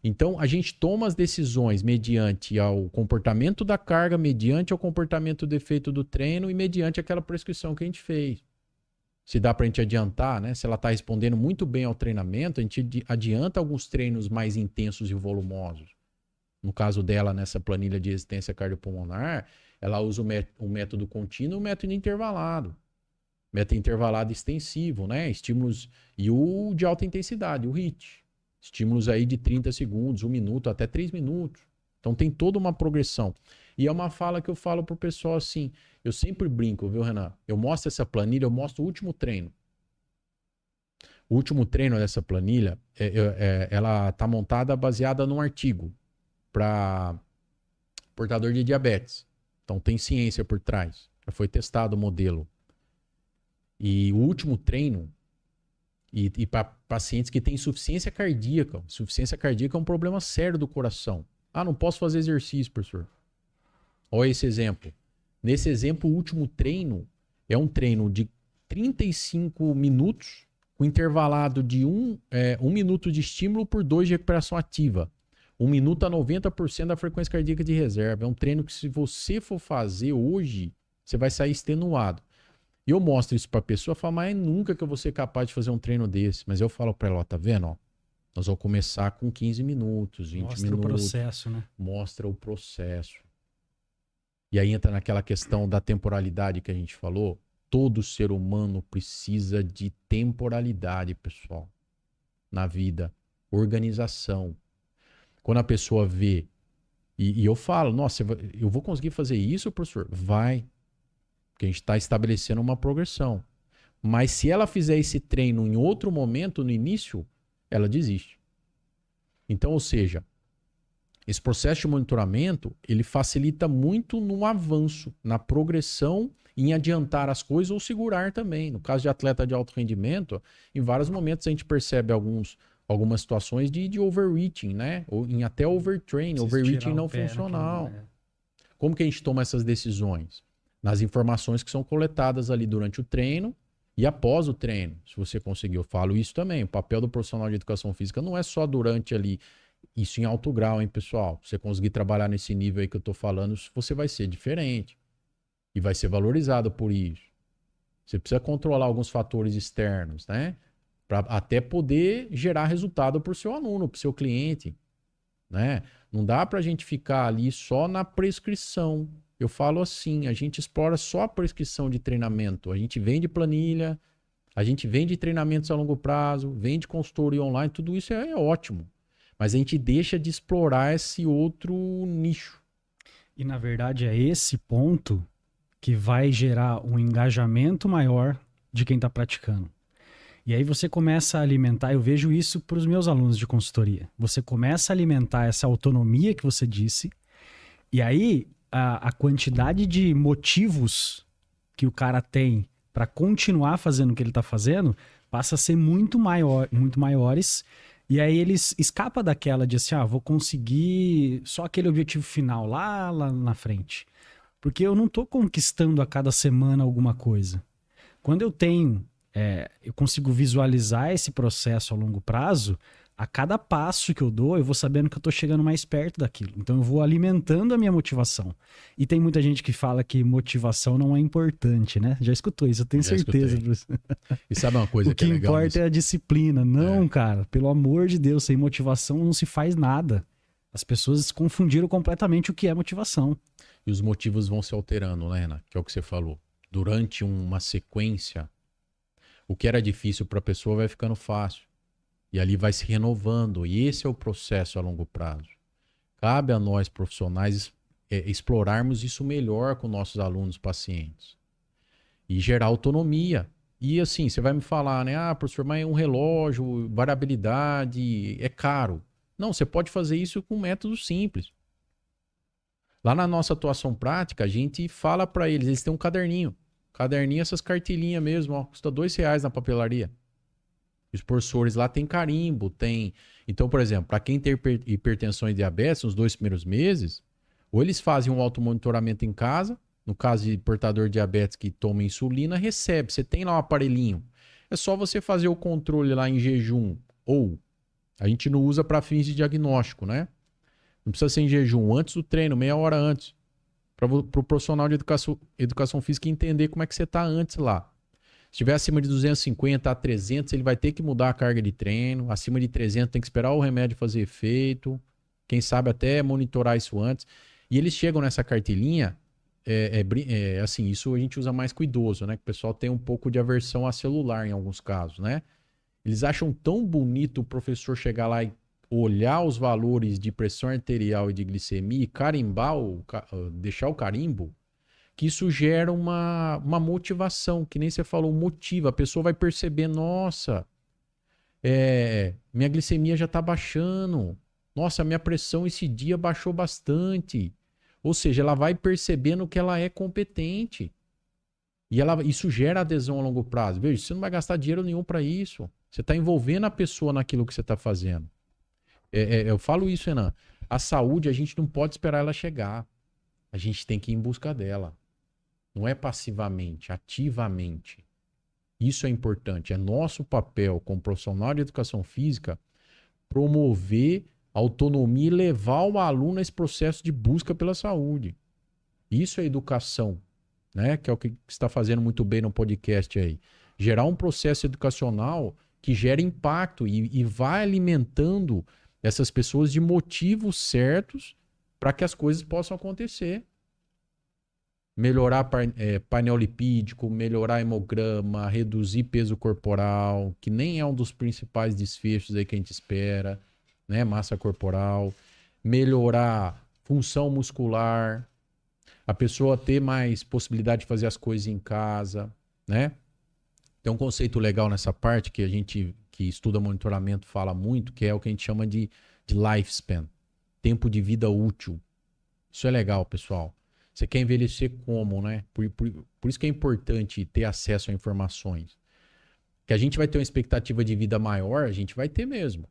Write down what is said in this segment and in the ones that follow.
Então, a gente toma as decisões mediante ao comportamento da carga, mediante ao comportamento do efeito do treino e mediante aquela prescrição que a gente fez. Se dá para a gente adiantar, né? Se ela está respondendo muito bem ao treinamento, a gente adianta alguns treinos mais intensos e volumosos. No caso dela, nessa planilha de resistência cardiopulmonar, ela usa o método contínuo e o método intervalado. Método intervalado extensivo, né? Estímulos e o de alta intensidade, o HIIT. Estímulos aí de 30 segundos, 1 minuto, até 3 minutos. Então tem toda uma progressão. E é uma fala que eu falo pro pessoal assim, eu sempre brinco, viu, Renan? Eu mostro essa planilha, eu mostro o último treino. O último treino dessa planilha, ela tá montada baseada num artigo para portador de diabetes. Então tem ciência por trás. Já foi testado o modelo. E o último treino, e para pacientes que têm insuficiência cardíaca. Insuficiência cardíaca é um problema sério do coração. Ah, não posso fazer exercício, professor. Olha esse exemplo. Nesse exemplo, o último treino é um treino de 35 minutos, com intervalado de 1 minuto de estímulo por 2 de recuperação ativa. 1 minuto a 90% da frequência cardíaca de reserva. É um treino que, se você for fazer hoje, você vai sair extenuado. E eu mostro isso para a pessoa e falo, mas nunca que eu vou ser capaz de fazer um treino desse. Mas eu falo para ela, ó, tá vendo? Ó, nós vamos começar com 15 minutos, 20 minutos. Mostra o processo, né? Mostra o processo. E aí entra naquela questão da temporalidade que a gente falou. Todo ser humano precisa de temporalidade, pessoal, na vida. Organização. Quando a pessoa vê, e eu falo, nossa, eu vou conseguir fazer isso, professor? Vai. Porque a gente está estabelecendo uma progressão. Mas se ela fizer esse treino em outro momento, no início, ela desiste. Então, ou seja, esse processo de monitoramento, ele facilita muito no avanço, na progressão, em adiantar as coisas ou segurar também. No caso de atleta de alto rendimento, em vários momentos a gente percebe algumas situações de overreaching, né? Ou em até overtraining, overreaching não funcional. Como que a gente toma essas decisões? Nas informações que são coletadas ali durante o treino e após o treino. Se você conseguir, eu falo isso também. O papel do profissional de educação física não é só durante ali, isso em alto grau, hein, pessoal? Se você conseguir trabalhar nesse nível aí que eu tô falando, você vai ser diferente. E vai ser valorizado por isso. Você precisa controlar alguns fatores externos, né? Para até poder gerar resultado para o seu aluno, para o seu cliente, né? Não dá para a gente ficar ali só na prescrição. Eu falo assim, a gente explora só a prescrição de treinamento. A gente vende planilha, a gente vende treinamentos a longo prazo, vende consultoria online, tudo isso é ótimo. Mas a gente deixa de explorar esse outro nicho. E na verdade é esse ponto que vai gerar um engajamento maior de quem está praticando. E aí você começa a alimentar, eu vejo isso para os meus alunos de consultoria. Você começa a alimentar essa autonomia que você disse, e aí a quantidade de motivos que o cara tem para continuar fazendo o que ele está fazendo passa a ser muito maiores. E aí eles escapa daquela de assim, vou conseguir só aquele objetivo final lá na frente. Porque eu não estou conquistando a cada semana alguma coisa. Quando eu consigo visualizar esse processo a longo prazo, a cada passo que eu dou, eu vou sabendo que eu tô chegando mais perto daquilo. Então eu vou alimentando a minha motivação. E tem muita gente que fala que motivação não é importante, né? Já escutou isso, eu tenho certeza. E sabe uma coisa que é legal? O que importa é a disciplina. Não, cara, pelo amor de Deus, sem motivação não se faz nada. As pessoas confundiram completamente o que é motivação. E os motivos vão se alterando, né, Renan? Que é o que você falou. Durante uma sequência, o que era difícil para a pessoa vai ficando fácil. E ali vai se renovando. E esse é o processo a longo prazo. Cabe a nós, profissionais, explorarmos isso melhor com nossos alunos, pacientes. E gerar autonomia. E assim, você vai me falar, né? Professor, mas é um relógio, variabilidade, é caro. Não, você pode fazer isso com métodos simples. Lá na nossa atuação prática, a gente fala para eles têm um caderninho. Caderninho, essas cartilinhas mesmo, ó, custa R$2 na papelaria. Os professores lá tem carimbo, tem... Então, por exemplo, para quem tem hipertensão e diabetes, nos 2 primeiros meses, ou eles fazem um automonitoramento em casa, no caso de portador de diabetes que toma insulina, recebe. Você tem lá um aparelhinho. É só você fazer o controle lá em jejum ou A gente não usa para fins de diagnóstico, né? Não precisa ser em jejum, antes do treino, meia hora antes. Para o profissional de educação física entender como é que você está antes lá. Se estiver acima de 250 a 300, ele vai ter que mudar a carga de treino. Acima de 300 tem que esperar o remédio fazer efeito. Quem sabe até monitorar isso antes. E eles chegam nessa carteirinha, assim, isso a gente usa mais com idoso, né? Que o pessoal tem um pouco de aversão a celular em alguns casos, né? Eles acham tão bonito o professor chegar lá e olhar os valores de pressão arterial e de glicemia e carimbar, deixar o carimbo, que isso gera uma motivação, que nem você falou, motiva. A pessoa vai perceber, nossa, minha glicemia já está baixando. Nossa, minha pressão esse dia baixou bastante. Ou seja, ela vai percebendo que ela é competente. E isso gera adesão a longo prazo. Veja, você não vai gastar dinheiro nenhum para isso. Você está envolvendo a pessoa naquilo que você está fazendo. Eu falo isso, Renan. A saúde, a gente não pode esperar ela chegar. A gente tem que ir em busca dela. Não é passivamente, ativamente. Isso é importante. É nosso papel como profissional de educação física promover a autonomia e levar o aluno a esse processo de busca pela saúde. Isso é educação, né? Que é o que você está fazendo muito bem no podcast aí. Gerar um processo educacional que gera impacto e vai alimentando essas pessoas de motivos certos para que as coisas possam acontecer. Melhorar painel lipídico, melhorar hemograma, reduzir peso corporal, que nem é um dos principais desfechos aí que a gente espera, né? Massa corporal, melhorar função muscular, a pessoa ter mais possibilidade de fazer as coisas em casa, né? Tem um conceito legal nessa parte que a gente que estuda monitoramento fala muito, que é o que a gente chama de lifespan, tempo de vida útil. Isso é legal, pessoal. Você quer envelhecer como, né? Por isso que é importante ter acesso a informações. Que a gente vai ter uma expectativa de vida maior, a gente vai ter mesmo.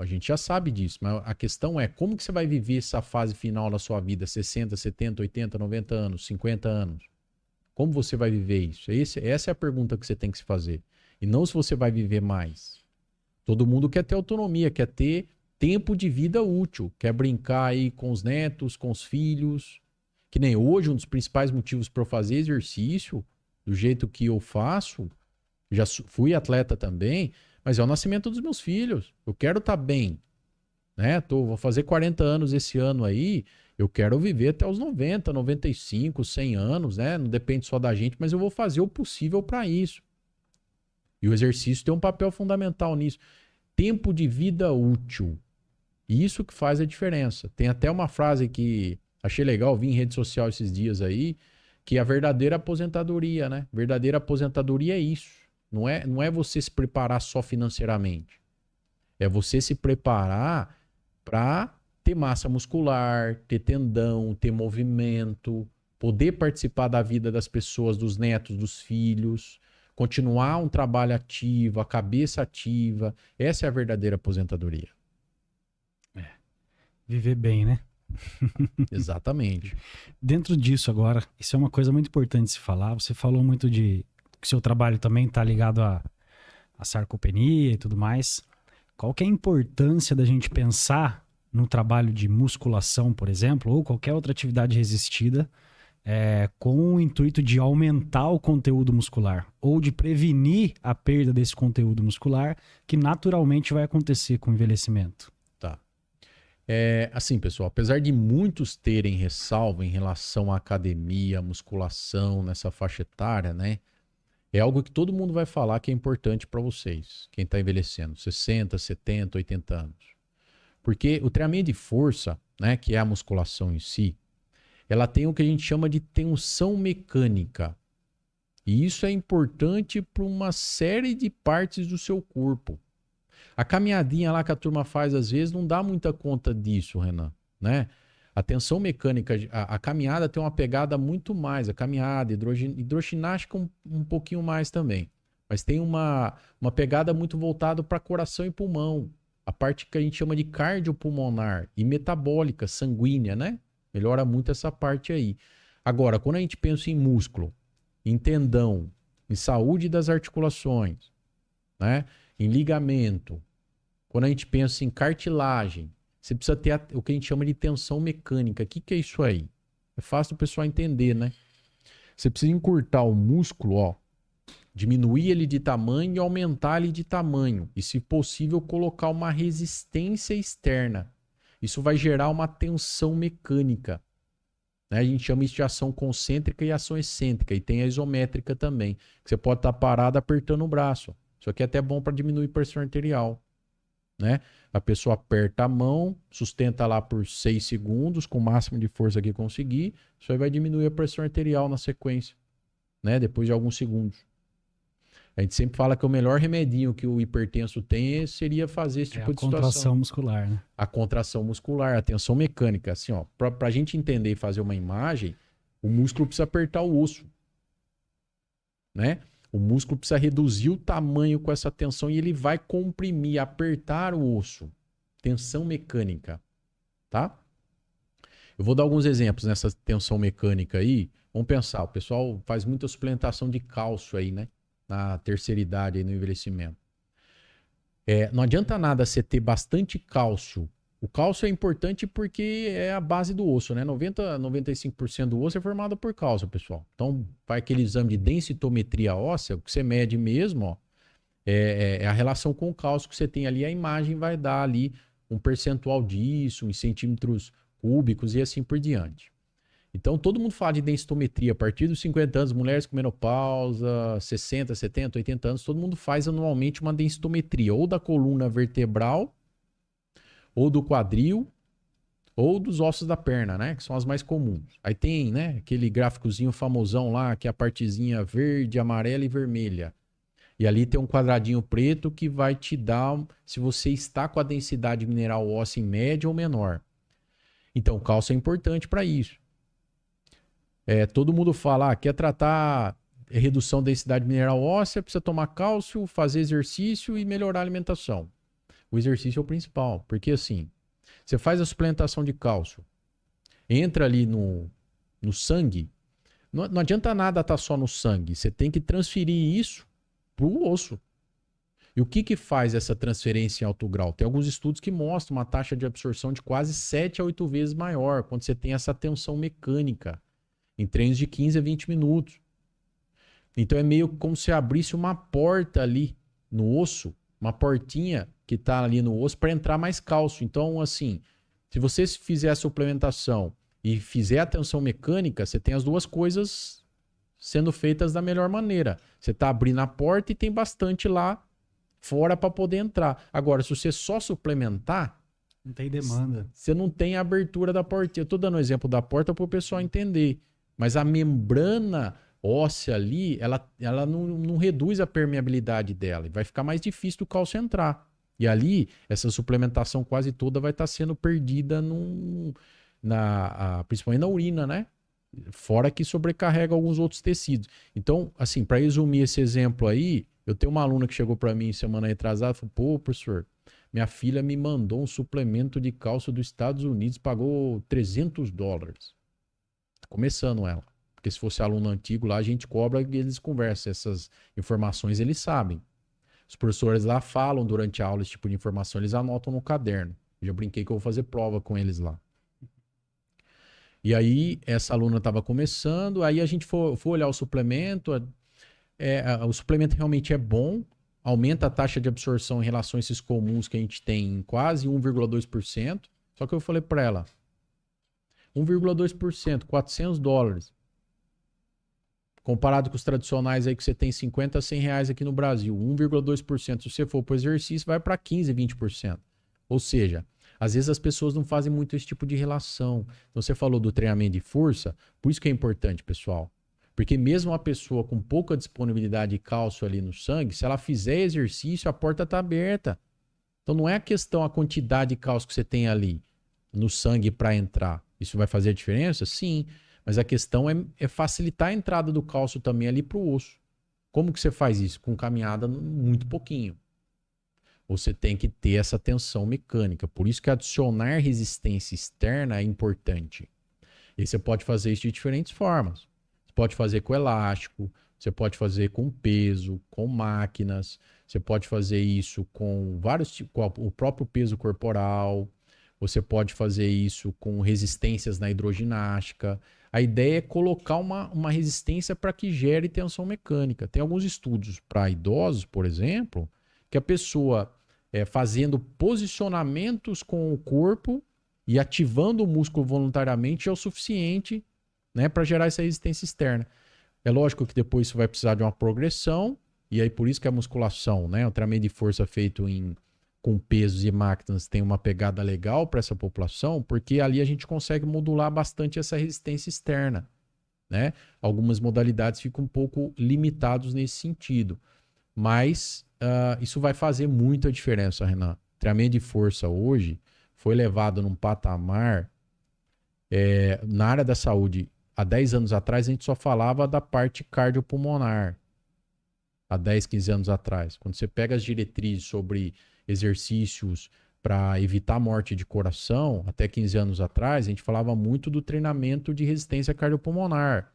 A gente já sabe disso, mas a questão é como que você vai viver essa fase final da sua vida, 60, 70, 80, 90 anos, 50 anos. Como você vai viver isso? Essa é a pergunta que você tem que se fazer. E não se você vai viver mais. Todo mundo quer ter autonomia, quer ter tempo de vida útil, quer brincar aí com os netos, com os filhos. Que nem hoje, um dos principais motivos para eu fazer exercício, do jeito que eu faço, já fui atleta também, mas é o nascimento dos meus filhos. Eu quero estar bem, né? Vou fazer 40 anos esse ano aí, eu quero viver até os 90, 95, 100 anos, né? Não depende só da gente, mas eu vou fazer o possível para isso. E o exercício tem um papel fundamental nisso. Tempo de vida útil. Isso que faz a diferença. Tem até uma frase que achei legal, vi em rede social esses dias aí, que a verdadeira aposentadoria, né? Verdadeira aposentadoria é isso. Não é você se preparar só financeiramente. É você se preparar para ter massa muscular, ter tendão, ter movimento, poder participar da vida das pessoas, dos netos, dos filhos, continuar um trabalho ativo, a cabeça ativa. Essa é a verdadeira aposentadoria. Viver bem, né? Exatamente. Dentro disso agora, isso é uma coisa muito importante de se falar. Você falou muito de que seu trabalho também está ligado à sarcopenia e tudo mais. Qual que é a importância da gente pensar no trabalho de musculação, por exemplo, ou qualquer outra atividade resistida, com o intuito de aumentar o conteúdo muscular ou de prevenir a perda desse conteúdo muscular que naturalmente vai acontecer com o envelhecimento? Tá. Assim, pessoal, apesar de muitos terem ressalva em relação à academia, musculação nessa faixa etária, né? É algo que todo mundo vai falar que é importante para vocês, quem está envelhecendo, 60, 70, 80 anos. Porque o treinamento de força, né, que é a musculação em si, ela tem o que a gente chama de tensão mecânica. E isso é importante para uma série de partes do seu corpo. A caminhadinha lá que a turma faz às vezes não dá muita conta disso, Renan, né? A tensão mecânica, a caminhada tem uma pegada muito mais. A caminhada, hidroginástica um pouquinho mais também. Mas tem uma pegada muito voltada para coração e pulmão. A parte que a gente chama de cardiopulmonar e metabólica, sanguínea, né? Melhora muito essa parte aí. Agora, quando a gente pensa em músculo, em tendão, em saúde das articulações, né? Em ligamento, Quando a gente pensa em cartilagem, você precisa ter o que a gente chama de tensão mecânica. O que é isso aí? É fácil o pessoal entender, né? Você precisa encurtar o músculo, ó, diminuir ele de tamanho e aumentar ele de tamanho. E, se possível, colocar uma resistência externa. Isso vai gerar uma tensão mecânica. Né? A gente chama isso de ação concêntrica e ação excêntrica. E tem a isométrica também. Que você pode estar parado apertando o braço. Isso aqui é até bom para diminuir pressão arterial. Né? A pessoa aperta a mão, sustenta lá por 6 segundos, com o máximo de força que conseguir. Isso aí vai diminuir a pressão arterial na sequência. Né? Depois de alguns segundos. A gente sempre fala que o melhor remedinho que o hipertenso tem seria fazer esse tipo de situação. A contração muscular, né? A contração muscular, a tensão mecânica. Assim, ó, para a gente entender e fazer uma imagem, o músculo precisa apertar o osso. Né? O músculo precisa reduzir o tamanho com essa tensão e ele vai comprimir, apertar o osso. Tensão mecânica. Tá? Eu vou dar alguns exemplos nessa tensão mecânica aí. Vamos pensar, o pessoal faz muita suplementação de cálcio aí, né? Na terceira idade, aí no envelhecimento. Não adianta nada você ter bastante cálcio. O cálcio é importante porque é a base do osso, né? 95% do osso é formado por cálcio, pessoal. Então, vai aquele exame de densitometria óssea, o que você mede mesmo, ó, é a relação com o cálcio que você tem ali. A imagem vai dar ali um percentual disso, em centímetros cúbicos e assim por diante. Então, todo mundo fala de densitometria. A partir dos 50 anos, mulheres com menopausa, 60, 70, 80 anos, todo mundo faz anualmente uma densitometria, ou da coluna vertebral, ou do quadril, ou dos ossos da perna, né? Que são as mais comuns. Aí tem, né, aquele gráficozinho famosão lá, que é a partezinha verde, amarela e vermelha. E ali tem um quadradinho preto que vai te dar se você está com a densidade mineral óssea em média ou menor. Então, o cálcio é importante para isso. Todo mundo fala, quer tratar redução da densidade mineral óssea, precisa tomar cálcio, fazer exercício e melhorar a alimentação. O exercício é o principal, porque assim, você faz a suplementação de cálcio, entra ali no sangue, não adianta nada estar só no sangue, você tem que transferir isso para o osso. E o que faz essa transferência em alto grau? Tem alguns estudos que mostram uma taxa de absorção de quase 7 a 8 vezes maior, quando você tem essa tensão mecânica, em treinos de 15 a 20 minutos. Então é meio como se abrisse uma porta ali no osso, uma portinha que está ali no osso para entrar mais cálcio. Então, assim, se você fizer a suplementação e fizer a tensão mecânica, você tem as duas coisas sendo feitas da melhor maneira. Você está abrindo a porta e tem bastante lá fora para poder entrar. Agora, se você só suplementar, não tem demanda. Você não tem a abertura da portinha. Eu estou dando o exemplo da porta para o pessoal entender. Mas a membrana óssea ali, ela não reduz a permeabilidade dela. E vai ficar mais difícil do cálcio entrar. E ali, essa suplementação quase toda vai estar sendo perdida principalmente na urina, né? Fora que sobrecarrega alguns outros tecidos. Então, assim, para resumir esse exemplo aí, eu tenho uma aluna que chegou para mim semana retrasada e falou, pô, professor, minha filha me mandou um suplemento de cálcio dos Estados Unidos, pagou $300. Começando ela. Porque se fosse aluno antigo lá, a gente cobra e eles conversam. Essas informações eles sabem. Os professores lá falam durante a aula esse tipo de informação, eles anotam no caderno. Eu já brinquei que eu vou fazer prova com eles lá. E aí, essa aluna estava começando, aí a gente foi olhar o suplemento. O suplemento realmente é bom, aumenta a taxa de absorção em relação a esses comuns que a gente tem em quase 1,2%. Só que eu falei para ela, 1,2%, $400. Comparado com os tradicionais aí que você tem 50 a 100 reais aqui no Brasil, 1,2%. Se você for para o exercício, vai para 15, 20%. Ou seja, às vezes as pessoas não fazem muito esse tipo de relação. Então, você falou do treinamento de força, por isso que é importante, pessoal. Porque mesmo uma pessoa com pouca disponibilidade de cálcio ali no sangue, se ela fizer exercício, a porta está aberta. Então, não é a questão a quantidade de cálcio que você tem ali no sangue para entrar. Isso vai fazer a diferença? Sim. Mas a questão é facilitar a entrada do cálcio também ali para o osso. Como que você faz isso? Com caminhada muito pouquinho. Você tem que ter essa tensão mecânica. Por isso que adicionar resistência externa é importante. E você pode fazer isso de diferentes formas. Você pode fazer com elástico, Você pode fazer com peso, com máquinas, você pode fazer isso com vários tipos, com o próprio peso corporal, você pode fazer isso com resistências na hidroginástica. A ideia é colocar uma resistência para que gere tensão mecânica. Tem alguns estudos para idosos, por exemplo, que a pessoa fazendo posicionamentos com o corpo e ativando o músculo voluntariamente é o suficiente, né, para gerar essa resistência externa. É lógico que depois isso vai precisar de uma progressão, e aí por isso que a musculação, né, o treinamento de força feito com pesos e máquinas tem uma pegada legal para essa população, porque ali a gente consegue modular bastante essa resistência externa, né? Algumas modalidades ficam um pouco limitados nesse sentido, mas isso vai fazer muita diferença, Renan. O treinamento de força hoje foi levado num patamar na área da saúde. Há 10 anos atrás, a gente só falava da parte cardiopulmonar. Há 10, 15 anos atrás. Quando você pega as diretrizes sobre exercícios para evitar morte de coração, até 15 anos atrás, a gente falava muito do treinamento de resistência cardiopulmonar.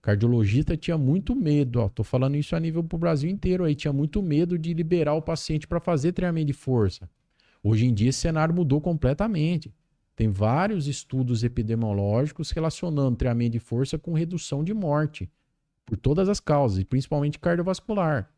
O cardiologista tinha muito medo, estou falando isso a nível para o Brasil inteiro, aí tinha muito medo de liberar o paciente para fazer treinamento de força. Hoje em dia esse cenário mudou completamente. Tem vários estudos epidemiológicos relacionando treinamento de força com redução de morte, por todas as causas, e principalmente cardiovascular.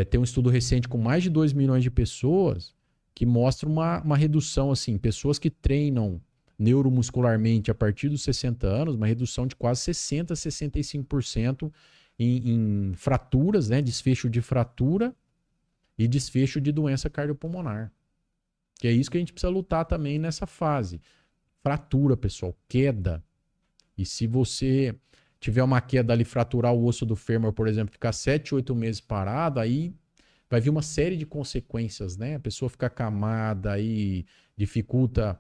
Tem um estudo recente com mais de 2 milhões de pessoas que mostra uma redução, assim, pessoas que treinam neuromuscularmente a partir dos 60 anos, uma redução de quase 60%, 65% em fraturas, né, desfecho de fratura e desfecho de doença cardiopulmonar. Que é isso que a gente precisa lutar também nessa fase. Fratura, pessoal, queda. E se você tiver uma queda ali, fraturar o osso do fêmur, por exemplo, ficar 7, 8 meses parado, aí vai vir uma série de consequências, né? A pessoa fica acamada, aí dificulta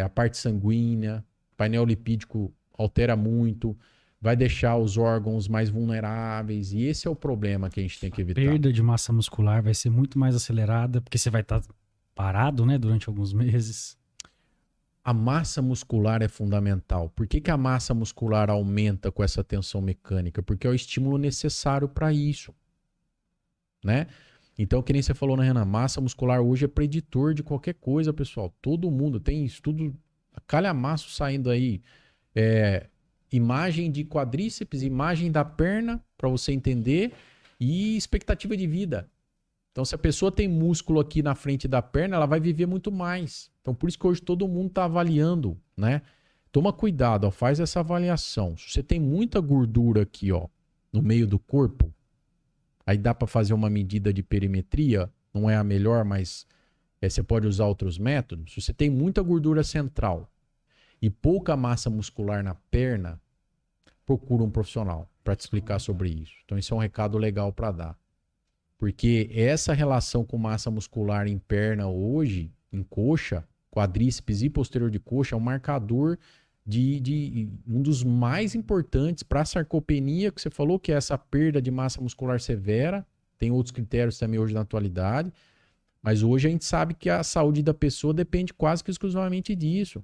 a parte sanguínea, o painel lipídico altera muito, vai deixar os órgãos mais vulneráveis, e esse é o problema que a gente tem que evitar. A perda de massa muscular vai ser muito mais acelerada, porque você vai estar parado, né, durante alguns meses. A massa muscular é fundamental. Por que a massa muscular aumenta com essa tensão mecânica? Porque é o estímulo necessário para isso, né? Então, que nem você falou, né, Renan? Massa muscular hoje é preditor de qualquer coisa, pessoal. Todo mundo tem estudo, calhamaço saindo aí. Imagem de quadríceps, imagem da perna, para você entender, e expectativa de vida. Então, se a pessoa tem músculo aqui na frente da perna, ela vai viver muito mais. Então, por isso que hoje todo mundo está avaliando, né? Toma cuidado, ó, faz essa avaliação. Se você tem muita gordura aqui, ó, no meio do corpo, aí dá para fazer uma medida de perimetria, não é a melhor, mas você pode usar outros métodos. Se você tem muita gordura central e pouca massa muscular na perna, procura um profissional para te explicar sobre isso. Então, isso é um recado legal para dar. Porque essa relação com massa muscular em perna hoje, em coxa, quadríceps e posterior de coxa, é um marcador de um dos mais importantes para a sarcopenia, que você falou, que é essa perda de massa muscular severa. Tem outros critérios também hoje na atualidade. Mas hoje a gente sabe que a saúde da pessoa depende quase que exclusivamente disso.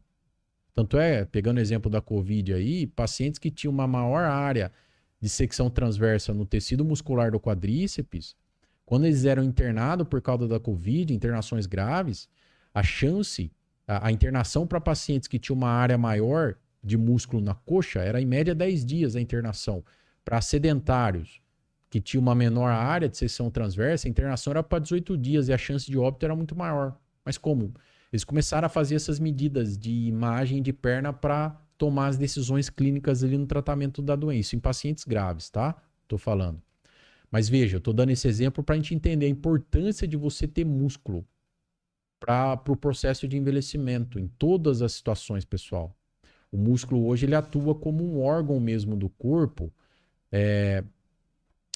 Tanto pegando o exemplo da Covid aí, pacientes que tinham uma maior área de secção transversa no tecido muscular do quadríceps, quando eles eram internados por causa da Covid, internações graves, a internação para pacientes que tinham uma área maior de músculo na coxa era em média 10 dias a internação. Para sedentários que tinham uma menor área de secção transversa, a internação era para 18 dias e a chance de óbito era muito maior. Mas como? Eles começaram a fazer essas medidas de imagem de perna para tomar as decisões clínicas ali no tratamento da doença, em pacientes graves, tá? Tô falando. Mas veja, eu estou dando esse exemplo para a gente entender a importância de você ter músculo para o processo de envelhecimento, em todas as situações, pessoal. O músculo hoje ele atua como um órgão mesmo do corpo,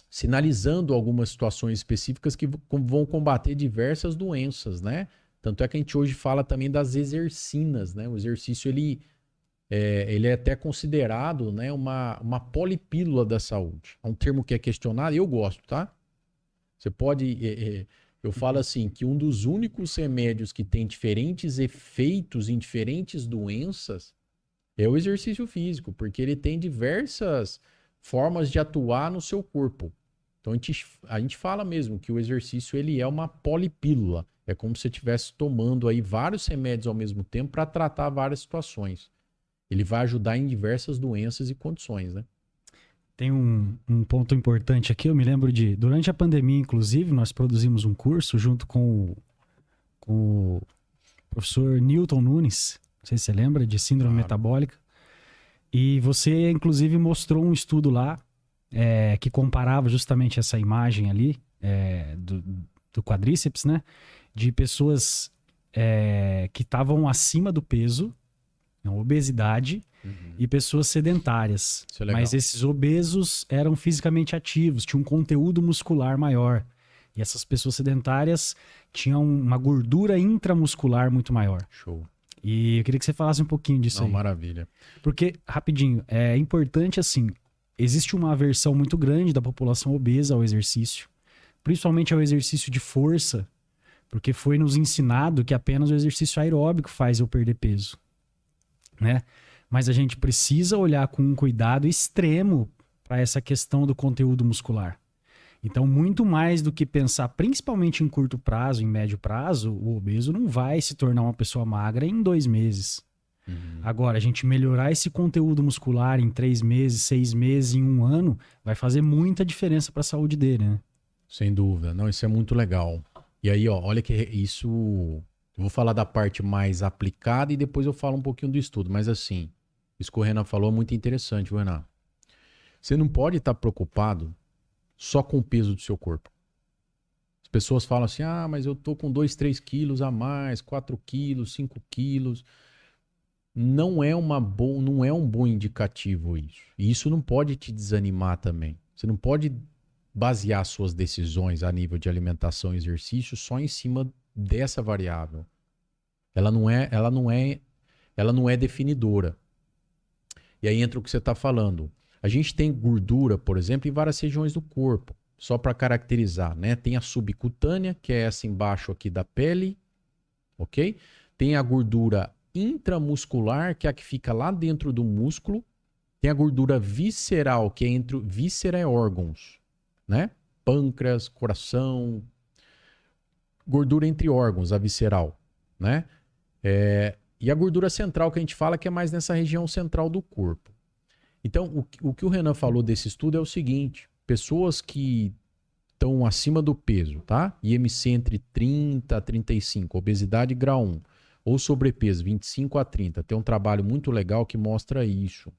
sinalizando algumas situações específicas que vão combater diversas doenças, né? Tanto é que a gente hoje fala também das exercinas, né? O exercício ele é até considerado, né, uma polipílula da saúde. É um termo que é questionado e eu gosto, tá? Você pode... eu falo assim, que um dos únicos remédios que tem diferentes efeitos em diferentes doenças é o exercício físico, porque ele tem diversas formas de atuar no seu corpo. Então a gente fala mesmo que o exercício ele é uma polipílula. É como se você estivesse tomando aí vários remédios ao mesmo tempo para tratar várias situações. Ele vai ajudar em diversas doenças e condições, né? Tem um ponto importante aqui, eu me lembro durante a pandemia, inclusive, nós produzimos um curso junto com o professor Newton Nunes, não sei se você lembra, de síndrome metabólica, e você, inclusive, mostrou um estudo lá que comparava justamente essa imagem ali do quadríceps, né, de pessoas que estavam acima do peso, obesidade, e pessoas sedentárias. Isso é legal. Mas esses obesos eram fisicamente ativos, tinham um conteúdo muscular maior. E essas pessoas sedentárias tinham uma gordura intramuscular muito maior. Show. E eu queria que você falasse um pouquinho disso aí. Maravilha. Porque, rapidinho, é importante assim, existe uma aversão muito grande da população obesa ao exercício, principalmente ao exercício de força, porque foi nos ensinado que apenas o exercício aeróbico faz eu perder peso, né? Mas a gente precisa olhar com um cuidado extremo para essa questão do conteúdo muscular. Então, muito mais do que pensar principalmente em curto prazo, em médio prazo, o obeso não vai se tornar uma pessoa magra em 2 meses. Agora, a gente melhorar esse conteúdo muscular em 3 meses, 6 meses, em 1 ano, vai fazer muita diferença para a saúde dele, né? Sem dúvida. Não, isso é muito legal. E aí, ó, olha que isso... Eu vou falar da parte mais aplicada e depois eu falo um pouquinho do estudo. Mas assim, isso que o Renan falou é muito interessante, viu, Renan? Você não pode estar preocupado só com o peso do seu corpo. As pessoas falam assim, mas eu tô com 2, 3 quilos a mais, 4 quilos, 5 quilos. Não é um bom indicativo isso. E isso não pode te desanimar também. Você não pode basear suas decisões a nível de alimentação e exercício só em cima dessa variável. Ela não é definidora. E aí entra o que você está falando. A gente tem gordura, por exemplo, em várias regiões do corpo, só para caracterizar, né? Tem a subcutânea, que é essa embaixo aqui da pele, ok? Tem a gordura intramuscular, que é a que fica lá dentro do músculo. Tem a gordura visceral, que é entre víscera e órgãos, né? Pâncreas, coração, gordura entre órgãos, a visceral, né? E a gordura central que a gente fala que é mais nessa região central do corpo. Então, o que o Renan falou desse estudo é o seguinte: pessoas que estão acima do peso, tá? IMC entre 30 a 35, obesidade grau 1, ou sobrepeso 25 a 30, tem um trabalho muito legal que mostra isso,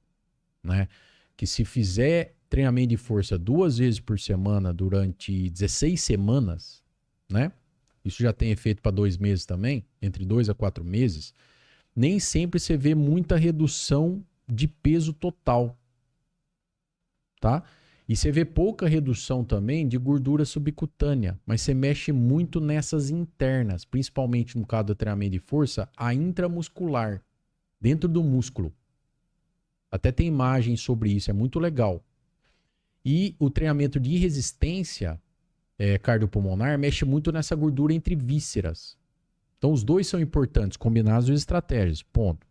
né? Que se fizer treinamento de força 2 vezes por semana durante 16 semanas, né? Isso já tem efeito para 2 meses também, entre 2 a 4 meses. Nem sempre você vê muita redução de peso total, tá? E você vê pouca redução também de gordura subcutânea, mas você mexe muito nessas internas, principalmente no caso do treinamento de força, a intramuscular, dentro do músculo. Até tem imagem sobre isso, é muito legal. E o treinamento de resistência cardiopulmonar mexe muito nessa gordura entre vísceras. Então os dois são importantes, combinados as estratégias, ponto.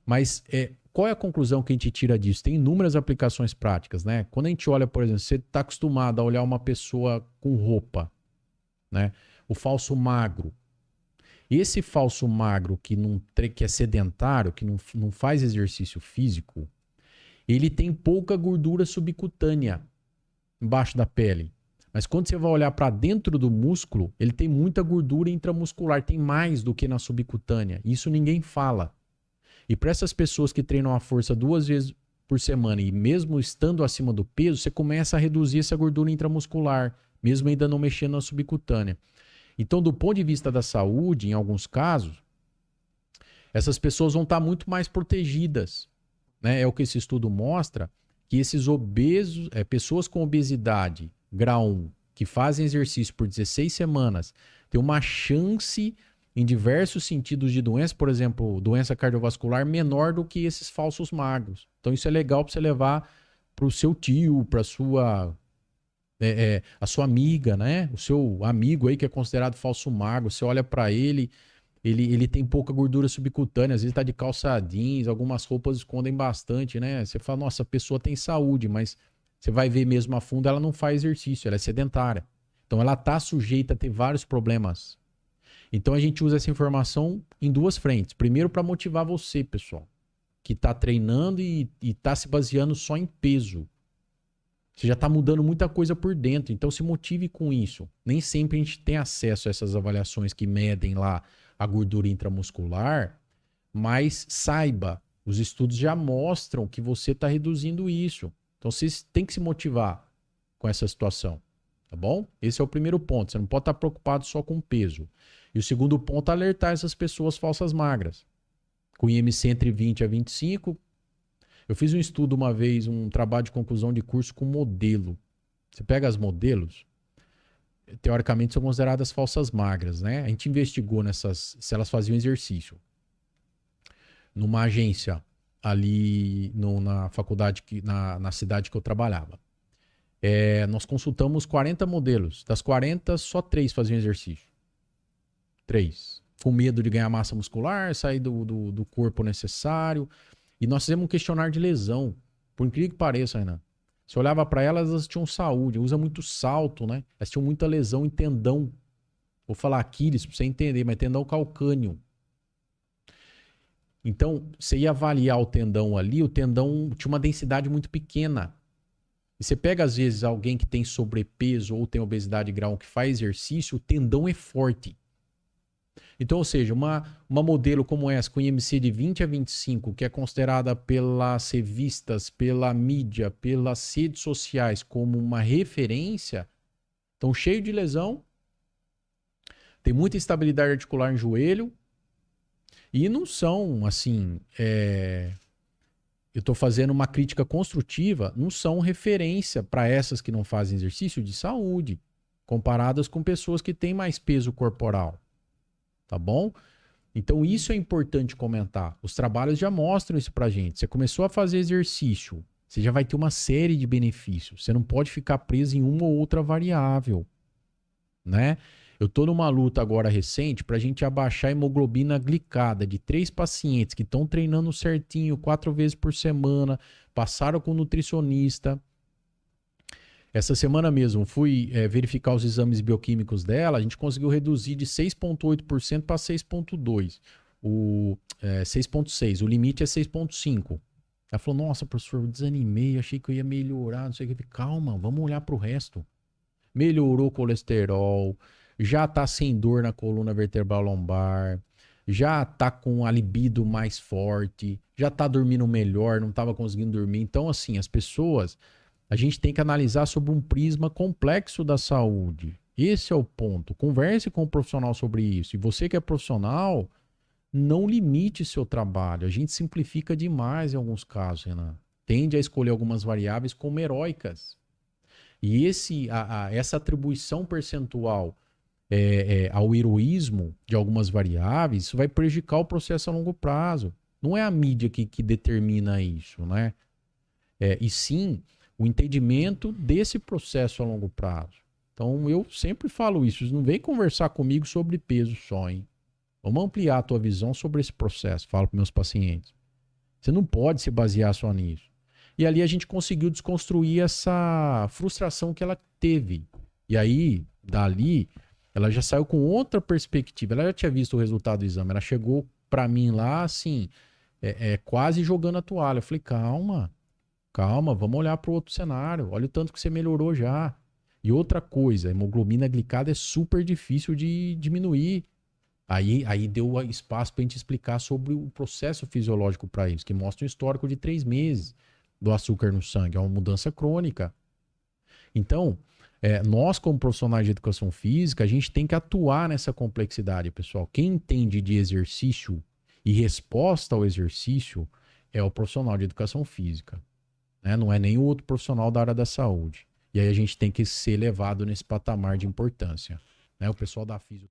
Mas qual é a conclusão que a gente tira disso? Tem inúmeras aplicações práticas, né? Quando a gente olha, por exemplo, você está acostumado a olhar uma pessoa com roupa, né? O falso magro. Esse falso magro que é sedentário, que não faz exercício físico, ele tem pouca gordura subcutânea embaixo da pele. Mas quando você vai olhar para dentro do músculo, ele tem muita gordura intramuscular, tem mais do que na subcutânea. Isso ninguém fala. E para essas pessoas que treinam a força 2 vezes por semana e mesmo estando acima do peso, você começa a reduzir essa gordura intramuscular, mesmo ainda não mexendo na subcutânea. Então, do ponto de vista da saúde, em alguns casos, essas pessoas vão estar muito mais protegidas, né? É o que esse estudo mostra, que esses obesos, pessoas com obesidade grau 1, que fazem exercício por 16 semanas, têm uma chance em diversos sentidos de doença, por exemplo, doença cardiovascular, menor do que esses falsos magros. Então isso é legal para você levar para o seu tio, para a sua amiga, né? O seu amigo aí que é considerado falso magro, você olha para ele, ele tem pouca gordura subcutânea, às vezes tá de calça jeans, algumas roupas escondem bastante, né? Você fala, nossa, a pessoa tem saúde, mas você vai ver mesmo a fundo, ela não faz exercício, ela é sedentária. Então ela tá sujeita a ter vários problemas. Então a gente usa essa informação em duas frentes. Primeiro, para motivar você, pessoal, que tá treinando e tá se baseando só em peso. Você já tá mudando muita coisa por dentro, então se motive com isso. Nem sempre a gente tem acesso a essas avaliações que medem lá a gordura intramuscular, mas saiba, os estudos já mostram que você está reduzindo isso. Então você tem que se motivar com essa situação, tá bom? Esse é o primeiro ponto, você não pode estar preocupado só com o peso. E o segundo ponto é alertar essas pessoas falsas magras. Com IMC entre 20 a 25, eu fiz um estudo uma vez, um trabalho de conclusão de curso com modelo. Você pega as modelos, teoricamente são consideradas falsas magras, né? A gente investigou se elas faziam exercício. Numa agência ali na faculdade, na cidade que eu trabalhava. Nós consultamos 40 modelos. Das 40, só 3 faziam exercício. 3. Com medo de ganhar massa muscular, sair do corpo necessário. E nós fizemos um questionário de lesão. Por incrível que pareça, Renan. Você olhava para elas, elas tinham saúde, usa muito salto, né? Elas tinham muita lesão em tendão. Vou falar Aquiles para você entender, mas tendão calcâneo. Então, você ia avaliar o tendão ali, o tendão tinha uma densidade muito pequena. E você pega, às vezes, alguém que tem sobrepeso ou tem obesidade grau que faz exercício, o tendão é forte. Então, ou seja, uma modelo como essa, com IMC de 20 a 25, que é considerada pelas revistas, pela mídia, pelas redes sociais como uma referência, estão cheio de lesão, tem muita instabilidade articular em joelho, e não são, assim, eu estou fazendo uma crítica construtiva, não são referência para essas que não fazem exercício de saúde, comparadas com pessoas que têm mais peso corporal. Tá bom? Então isso é importante comentar. Os trabalhos já mostram isso pra gente. Você começou a fazer exercício, você já vai ter uma série de benefícios. Você não pode ficar preso em uma ou outra variável, né? Eu tô numa luta agora recente pra gente abaixar a hemoglobina glicada de 3 pacientes que estão treinando certinho 4 vezes por semana, passaram com nutricionista. Essa semana mesmo, fui verificar os exames bioquímicos dela, a gente conseguiu reduzir de 6,8% para 6,2%. 6,6%, o limite é 6,5%. Ela falou, nossa, professor, eu desanimei, achei que eu ia melhorar, não sei o que. Calma, vamos olhar para o resto. Melhorou o colesterol, já está sem dor na coluna vertebral lombar, já está com a libido mais forte, já está dormindo melhor, não estava conseguindo dormir. Então, assim, as pessoas... A gente tem que analisar sob um prisma complexo da saúde. Esse é o ponto. Converse com o profissional sobre isso. E você que é profissional, não limite seu trabalho. A gente simplifica demais em alguns casos, Renan. Tende a escolher algumas variáveis como heróicas. E essa atribuição percentual ao heroísmo de algumas variáveis, isso vai prejudicar o processo a longo prazo. Não é a mídia que determina isso, né? E sim... o entendimento desse processo a longo prazo. Então, eu sempre falo isso. Não vem conversar comigo sobre peso só, hein? Vamos ampliar a tua visão sobre esse processo. Falo para meus pacientes. Você não pode se basear só nisso. E ali a gente conseguiu desconstruir essa frustração que ela teve. E aí, dali, ela já saiu com outra perspectiva. Ela já tinha visto o resultado do exame. Ela chegou para mim lá, assim, quase jogando a toalha. Eu falei, calma, vamos olhar para o outro cenário. Olha o tanto que você melhorou já. E outra coisa, a hemoglobina glicada é super difícil de diminuir. Aí deu espaço para a gente explicar sobre o processo fisiológico para isso, que mostra um histórico de 3 meses do açúcar no sangue. É uma mudança crônica. Então, nós como profissionais de educação física, a gente tem que atuar nessa complexidade, pessoal. Quem entende de exercício e resposta ao exercício é o profissional de educação física. Não é nem o outro profissional da área da saúde. E aí a gente tem que ser levado nesse patamar de importância. O pessoal da física.